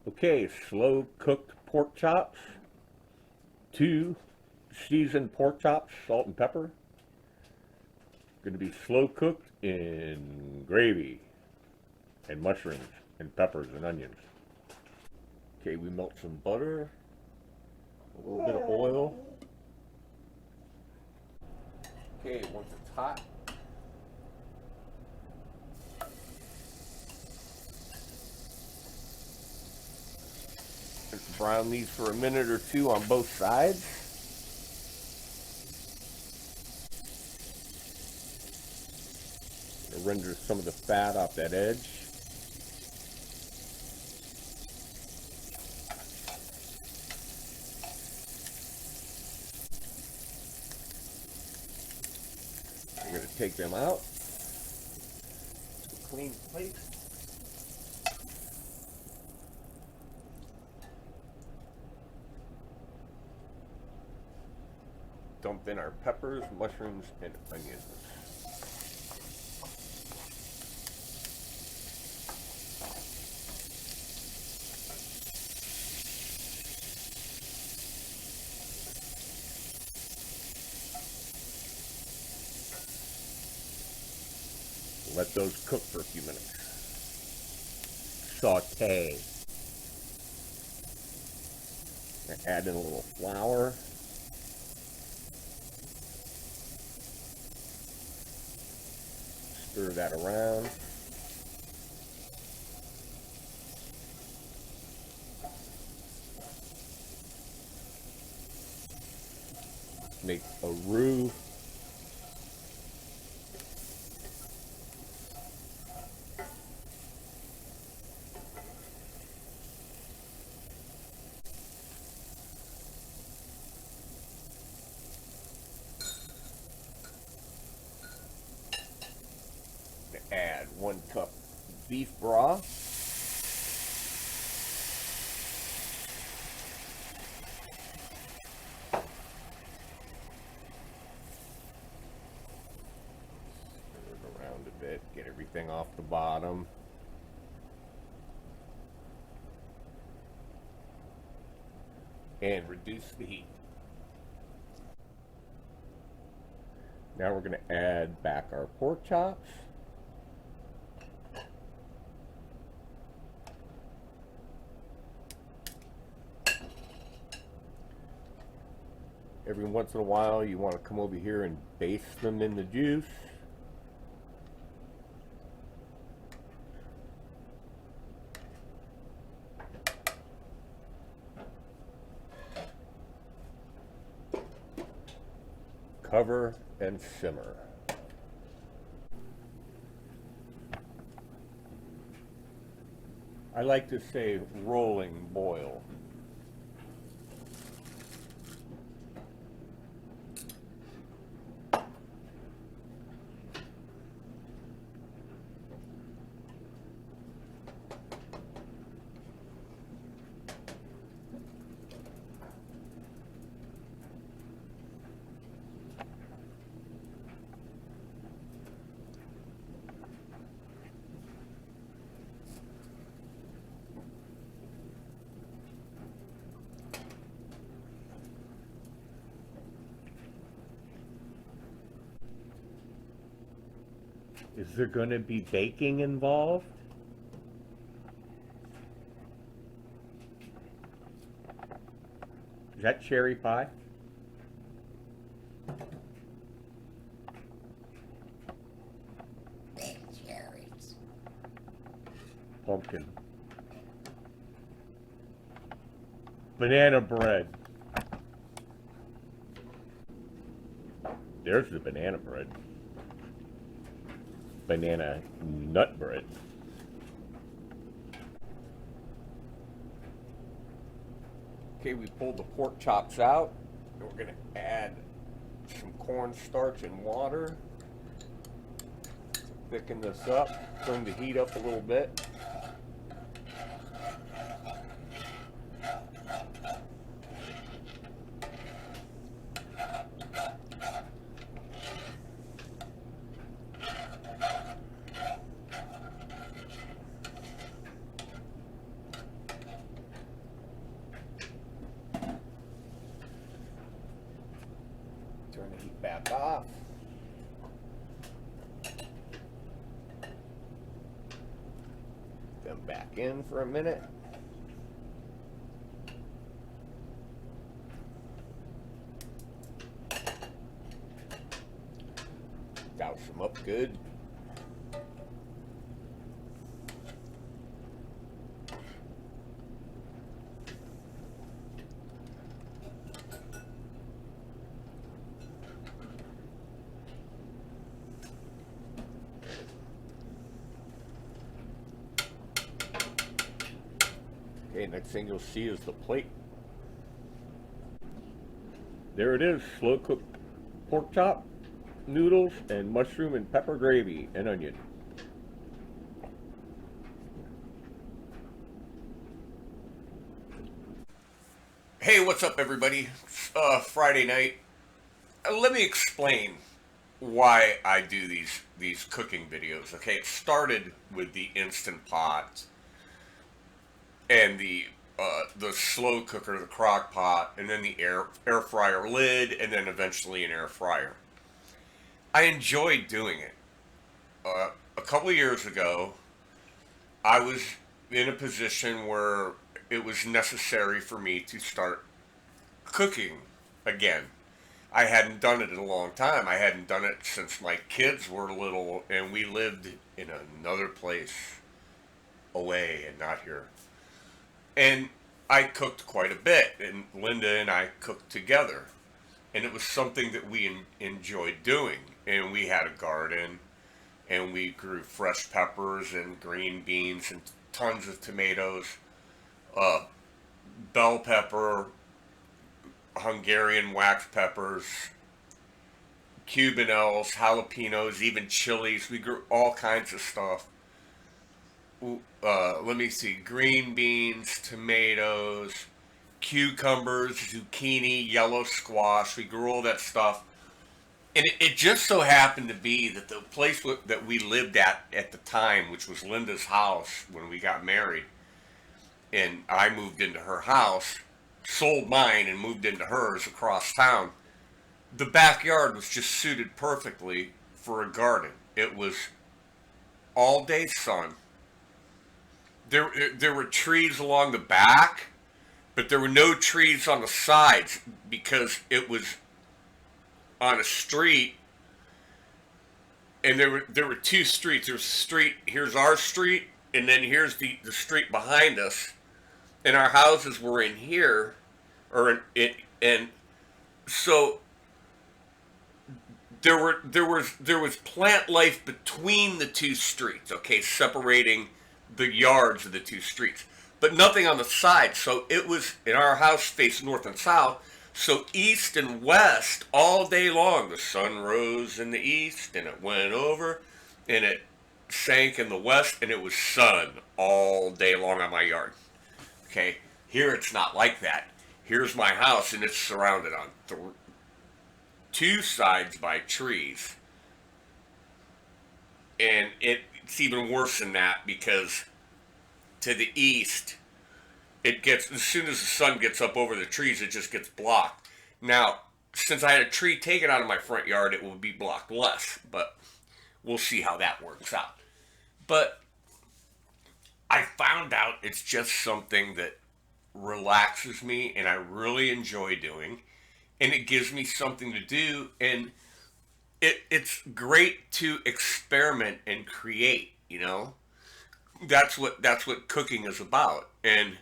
Okay, slow cooked pork chops, 2 seasoned pork chops, salt and pepper. Going to be slow cooked in gravy and mushrooms and peppers and onions. Okay, we melt some butter, a little bit of oil. Okay, once it's hot, brown these for a minute or two on both sides. It renders some of the fat off that edge. We're going to take them out. Clean plate. Dump in our peppers, mushrooms, and onions. Let those cook for a few minutes. Saute. Add in a little flour. Stir that around. Make a roux. Add 1 cup beef broth. Stir it around a bit, get everything off the bottom. And reduce the heat. Now we're going to add back our pork chops. Every once in a while you want to come over here and baste them in the juice. Cover and simmer. I like to say rolling boil. Is there going to be baking involved? Is that cherry pie? Cherries. Pumpkin. Banana bread. There's the banana bread. Banana nut bread. Okay, we pulled the pork chops out, and we're going to add some cornstarch and water. Thicken this up, turn the heat up a little bit. back off. Come back in for a minute. Douse them up good. Okay, next thing you'll see is the plate. There it is, slow cooked pork chop, noodles, and mushroom and pepper gravy and onion. Hey, what's up, everybody? It's Friday night. Let me explain why I do these cooking videos. Okay, it started with the Instant Pot and the slow cooker, the crock pot, and then the air fryer lid, and then eventually an air fryer. I enjoyed doing it. A couple of years ago, I was in a position where it was necessary for me to start cooking again. I hadn't done it in a long time. I hadn't done it since my kids were little and we lived in another place away and not here. And I cooked quite a bit, and Linda and I cooked together. And it was something that we enjoyed doing. And we had a garden, and we grew fresh peppers and green beans and tons of tomatoes, uh, bell pepper, Hungarian wax peppers, Cubanelles, jalapenos, even chilies. We grew all kinds of stuff. Let me see, green beans, tomatoes, cucumbers, zucchini, yellow squash. We grew all that stuff. And it just so happened to be that the place that we lived at the time, which was Linda's house when we got married, and I moved into her house, sold mine and moved into hers across town, the backyard was just suited perfectly for a garden. It was all day sun. There were trees along the back, but there were no trees on the sides because it was on a street, and there were two streets. There's a street. Here's our street, and then here's the street behind us, and our houses were in here, and so there was plant life between the two streets. Okay, separating the yards of the two streets, but nothing on the side. So it was, in our house faced north and south, so east and west all day long. The sun rose in the east and it went over and it sank in the west, and it was sun all day long on my yard. Okay, here it's not like that. Here's my house, and it's surrounded on two sides by trees, and it's even worse than that because to the east, it gets, as soon as the sun gets up over the trees, it just gets blocked. Now, since I had a tree taken out of my front yard, it will be blocked less, but we'll see how that works out. But I found out it's just something that relaxes me and I really enjoy doing, and it gives me something to do, and it's great to experiment and create, you know? That's what cooking is about. And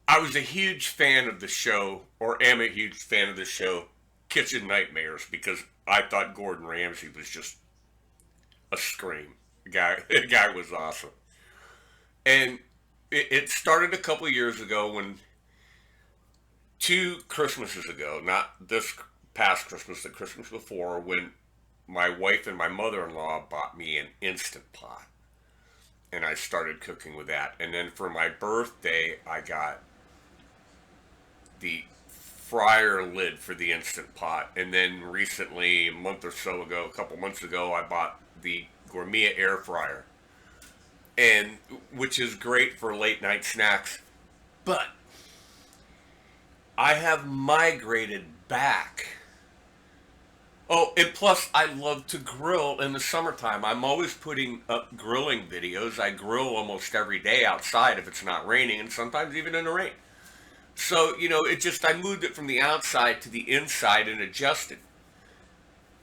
I was a huge fan of the show, or am a huge fan of the show, Kitchen Nightmares, because I thought Gordon Ramsay was just a scream. The guy was awesome. And it started a couple years ago when, two Christmases ago, not this past Christmas, the Christmas before, when my wife and my mother-in-law bought me an Instant Pot. And I started cooking with that. And then for my birthday, I got the fryer lid for the Instant Pot. And then recently, a month or so ago, a couple months ago, I bought the Gourmet air fryer, and which is great for late night snacks. But I have migrated back Oh, and plus, I love to grill in the summertime. I'm always putting up grilling videos. I grill almost every day outside if it's not raining, and sometimes even in the rain. So, it just, I moved it from the outside to the inside and adjusted.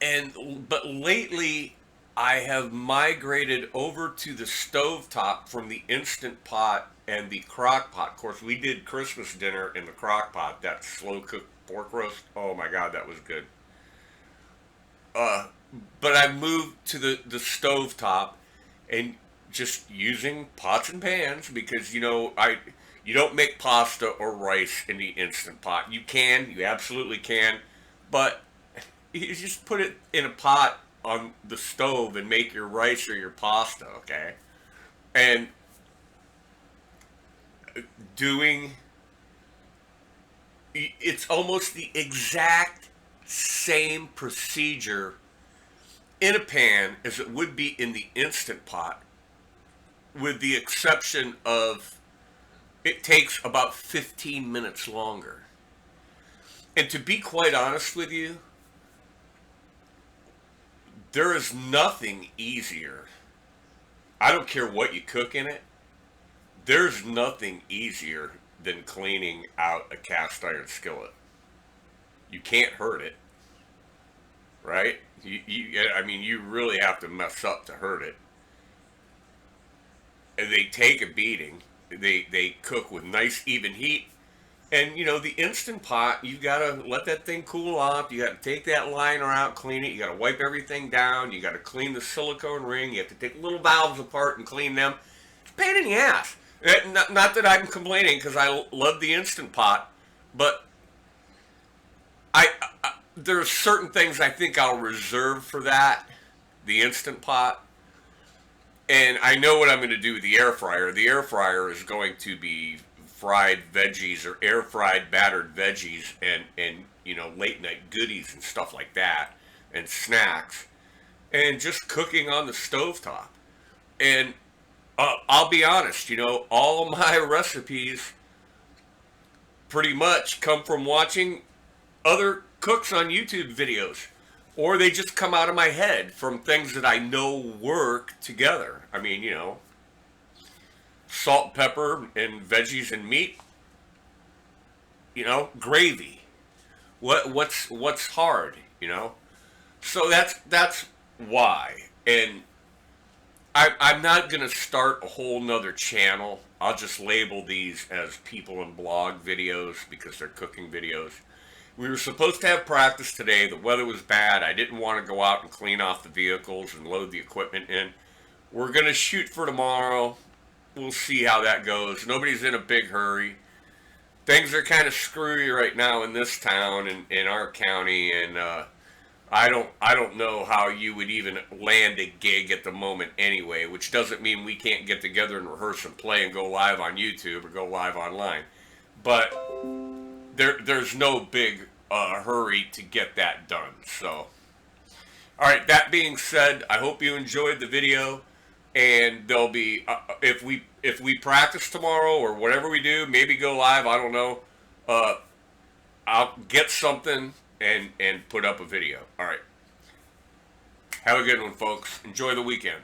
But lately, I have migrated over to the stovetop from the Instant Pot and the crock pot. Of course, we did Christmas dinner in the crock pot, that slow cooked pork roast. Oh my God, that was good. Uh, but I moved to the stovetop and just using pots and pans because you don't make pasta or rice in the instant pot. You absolutely can, but you just put it in a pot on the stove and make your rice or your pasta, okay? And doing it's almost the exact same procedure in a pan as it would be in the instant pot, with the exception of it takes about 15 minutes longer. And to be quite honest with you, there is nothing easier. I don't care what you cook in it, there's nothing easier than cleaning out a cast iron skillet. You can't hurt it, right? I mean, you really have to mess up to hurt it. And they take a beating. They cook with nice even heat. And the instant pot, you gotta let that thing cool off. You gotta take that liner out, clean it. You gotta wipe everything down. You gotta clean the silicone ring. You have to take little valves apart and clean them. It's a pain in the ass. Not that I'm complaining because I love the instant pot, but there's certain things I think I'll reserve for that, the instant pot. And I know what I'm going to do with the air fryer. The air fryer is going to be fried veggies or air fried battered veggies and late night goodies and stuff like that and snacks and just cooking on the stovetop. And I'll be honest, all of my recipes pretty much come from watching other cooks on YouTube videos, or they just come out of my head from things that I know work together. I mean, salt, pepper, and veggies and meat. Gravy. What's hard? So that's why. And I'm not gonna start a whole nother channel. I'll just label these as people and blog videos because they're cooking videos. We were supposed to have practice today. The weather was bad. I didn't want to go out and clean off the vehicles and load the equipment in. We're going to shoot for tomorrow. We'll see how that goes. Nobody's in a big hurry. Things are kind of screwy right now in this town and in our county, and I don't know how you would even land a gig at the moment anyway, which doesn't mean we can't get together and rehearse and play and go live on YouTube or go live online. But there's no big hurry to get that done. So, all right. That being said, I hope you enjoyed the video, and there'll be if we practice tomorrow or whatever we do, maybe go live. I don't know. Uh, I'll get something and put up a video. All right. Have a good one, folks. Enjoy the weekend.